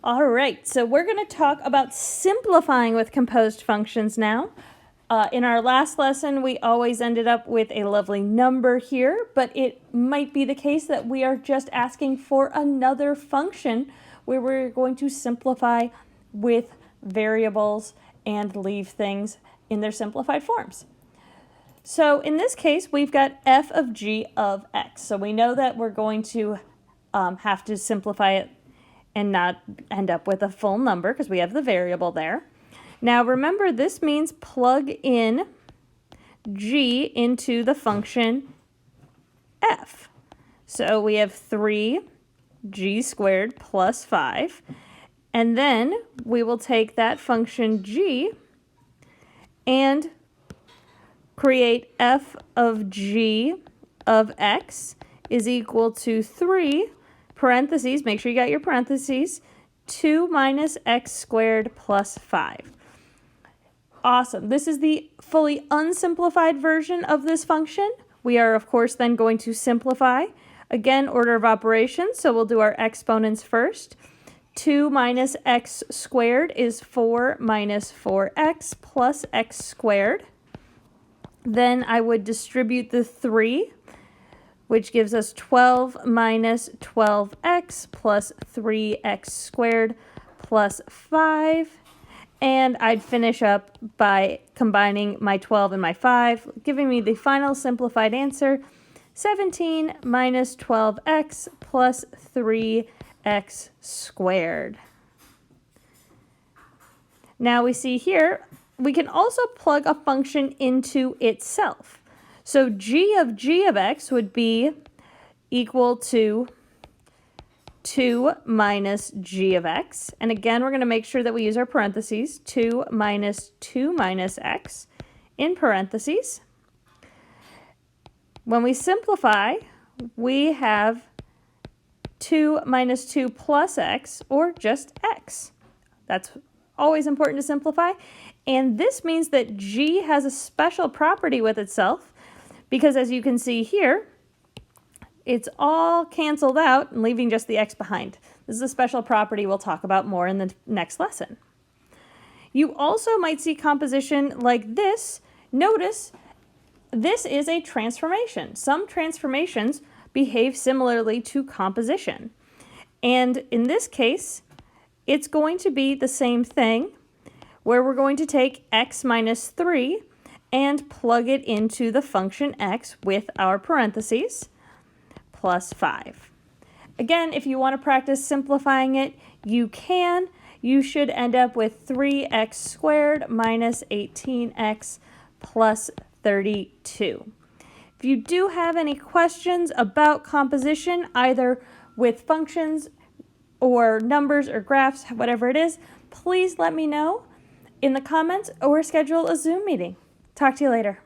All right, so we're going to talk about simplifying with composed functions now. In our last lesson, we always ended up with a lovely number here, but it might be the case that we are just asking for another function where we're going to simplify with variables and leave things in their simplified forms. So in this case, we've got f of g of x. So we know that we're going to have to simplify it and not end up with a full number because we have the variable there. Now remember, this means plug in g into the function f. So we have 3g squared plus 5. And then we will take that function g and create f of g of x is equal to 3 parentheses, make sure you got your parentheses, 2 minus x squared plus 5. Awesome. This is the fully unsimplified version of this function. We are, of course, then going to simplify. Again, order of operations, so we'll do our exponents first. 2 minus x squared is 4 minus 4x plus x squared. Then I would distribute the 3, which gives us 12 minus 12x plus 3x squared plus 5. And I'd finish up by combining my 12 and my 5, giving me the final simplified answer, 17 minus 12x plus 3x squared. Now we see here, we can also plug a function into itself. So g of x would be equal to 2 minus g of x. And again, we're going to make sure that we use our parentheses, 2 minus x in parentheses. When we simplify, we have 2 minus 2 plus x, or just x. That's always important to simplify. And this means that g has a special property with itself, because as you can see here, it's all canceled out and leaving just the x behind. This is a special property we'll talk about more in the next lesson. You also might see composition like this. Notice this is a transformation. Some transformations behave similarly to composition. And in this case, it's going to be the same thing, where we're going to take x minus 3 and plug it into the function x with our parentheses, plus 5. Again, if you want to practice simplifying it, you can. You should end up with 3x squared minus 18x plus 32. If you do have any questions about composition, either with functions or numbers or graphs, whatever it is, please let me know in the comments or schedule a Zoom meeting. Talk to you later.